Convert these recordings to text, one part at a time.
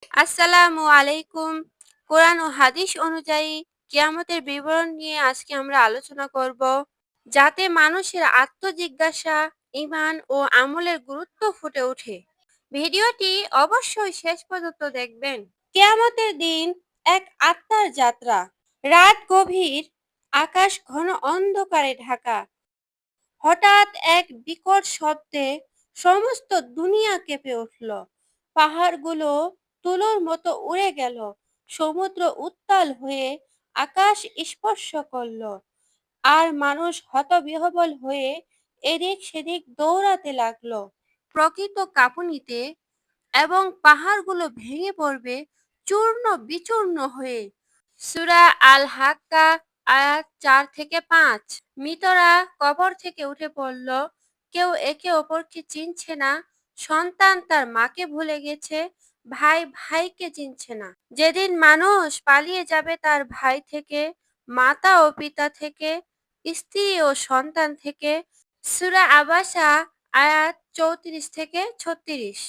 আসসালামু আলাইকুম। কোরআন ও হাদিস অনুযায়ী কিয়ামতের বিবরণ নিয়ে আজকে আমরা আলোচনা করব, যাতে মানুষের আত্মজিজ্ঞাসা, ঈমান ও আমলের গুরুত্ব ফুটে ওঠে। ভিডিওটি অবশ্যই শেষ পর্যন্ত দেখবেন। কিয়ামতের দিন এক আত্মার যাত্রা। রাত গভীর, আকাশ ঘন অন্ধকারে ঢাকা। হঠাৎ এক বিকট শব্দে সমস্ত দুনিয়া কেঁপে উঠল। পাহাড়গুলো তুলোর মতো উড়ে গেল। সমুদ্র উত্তাল হয়ে আকাশ স্পর্শ করল। আর মানুষ হতবিহ্বল হয়ে এদিক সেদিক দৌড়াতে লাগলো। প্রকৃত কাঁপুনিতে এবং পাহাড়গুলো ভেঙে পড়বে চূর্ণ বিচূর্ণ হয়ে। সূরা আল হাক্কা আয়াত 4 থেকে 5। মৃতরা কবর থেকে উঠে পড়ল। কেউ একে অপরকে চিনছে না। সন্তান তার মাকে ভুলে গেছে, ভাই ভাইকে চিনছে না। যেদিন মানুষ পালিয়ে যাবে তার ভাই থেকে, মাতা ও পিতা থেকে, স্ত্রী ও সন্তান থেকে। সূরা আবাসা আয়াত 34 থেকে 36।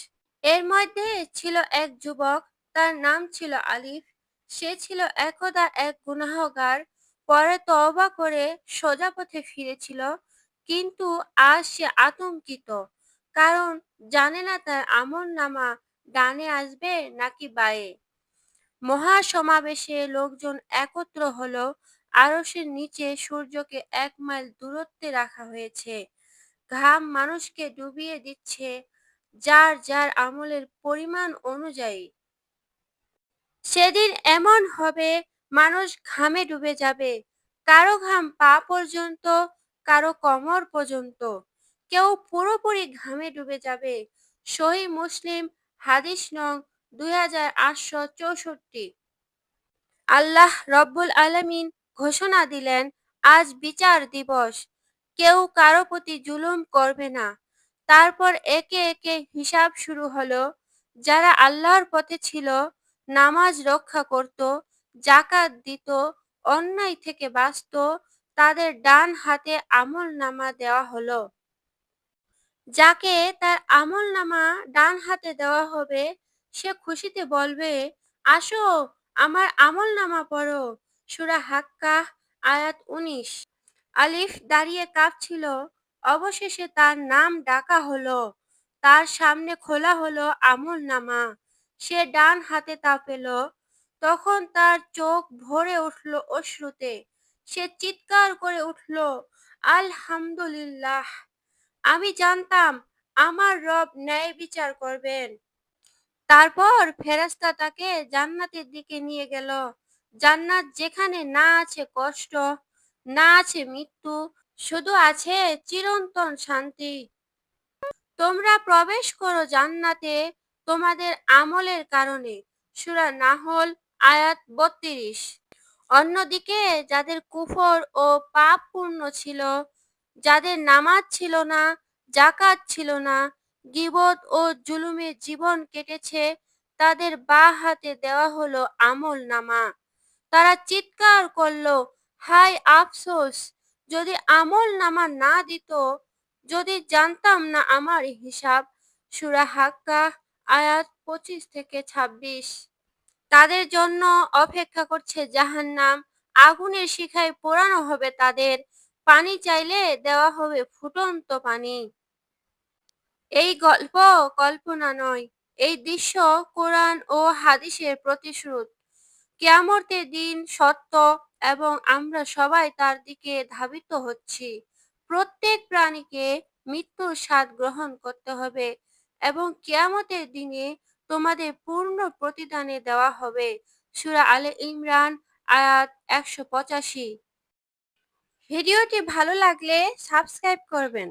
এর মধ্যে ছিল এক যুবক, তার নাম ছিল আলিফ। সে ছিল একদা এক গুনাহগার, পরে তওবা করে সোজা পথে ফিরেছিল। কিন্তু আজ সে আতঙ্কিত, কারণ জানে না তার আমলনামা ডানে আসবে নাকি বাঁয়ে। মহাসমাবেশে লোকজন একত্র হলো। আরশের নিচে সূর্যকে 1 মাইল দূরত্বে রাখা হয়েছে। ঘাম মানুষকে ডুবিয়ে দিচ্ছে যার যার আমলের পরিমাণ অনুযায়ী। সেদিন এমন হবে, মানুষ ঘামে ডুবে যাবে। কারো ঘাম পা পর্যন্ত, কারো কোমর পর্যন্ত, কেউ পুরোপুরি ঘামে ডুবে যাবে। সহিহ মুসলিম হাদিস নং 2864। আল্লাহ রব্বুল আলামিন ঘোষণা দিলেন, আজ বিচার দিবস, কেউ কারো প্রতি জুলুম করবে না। তারপর একে একে হিসাব শুরু হলো। যারা আল্লাহর পথে ছিল, নামাজ রক্ষা করত, যাকাত দিত, অন্যায় থেকে বাঁচত, তাদের ডান হাতে আমলনামা দেওয়া হলো। যাকে তার আমলনামা ডান হাতে দেওয়া হবে, সে খুশিতে বলবে, আসো আমার আমলনামা পড়ো। সূরা হাক্কাহ আয়াত 19। আলিফ দাঁড়িয়ে কাঁপছিল। অবশেষে তার নাম ডাকা হলো। তার সামনে খোলা হলো আমলনামা। সে ডান হাতে তা পেল। তখন তার চোখ ভরে উঠল অশ্রুতে। সে চিৎকার করে উঠল, আলহামদুলিল্লাহ! আমি জানতাম আমার রব ন্যায় বিচার করবেন। তারপর ফেরেশতা তাকে জান্নাতের দিকে নিয়ে গেল। জান্নাত যেখানে না আছে কষ্ট, না আছে মৃত্যু, শুধু আছে চিরন্তন শান্তি। তোমরা প্রবেশ করো জান্নাতে তোমাদের আমলের কারণে। সূরা নাহল আয়াত 32। অন্যদিকে যাদের কুফর ও পাপ পূর্ণ ছিল, যাদের নামাজ ছিল না, যাকাত ছিল না, গীবত ও জুলুমে জীবন কেটেছে, তাদের বাঁ হাতে দেওয়া হলো আমলনামা। তারা চিৎকার করলো, হায় আফসোস! যদি আমলনামা না দিত, যদি জানতাম না আমার হিসাব। সূরা হাক্কাহ আয়াত 25 থেকে 26। তাদের জন্য অপেক্ষা করছে জাহান্নাম। আগুনের শিখায় পোড়ানো হবে তাদের। পানি চাইলে দেওয়া হবে ফুটন্ত পানি। এই গল্প কল্পনা নয়, এই দৃশ্য কোরআন ও হাদিসের প্রতিশ্রুত। কিয়ামতের দিন সত্য, এবং আমরা সবাই তার দিকে ধাবিত হচ্ছি। প্রত্যেক প্রাণীকে মৃত্যুর স্বাদ গ্রহণ করতে হবে, এবং কিয়ামতের দিনে তোমাদের পূর্ণ প্রতিদানে দেওয়া হবে। সূরা আলে ইমরান আয়াত 185। ভিডিওটি ভালো লাগলে সাবস্ক্রাইব করবেন।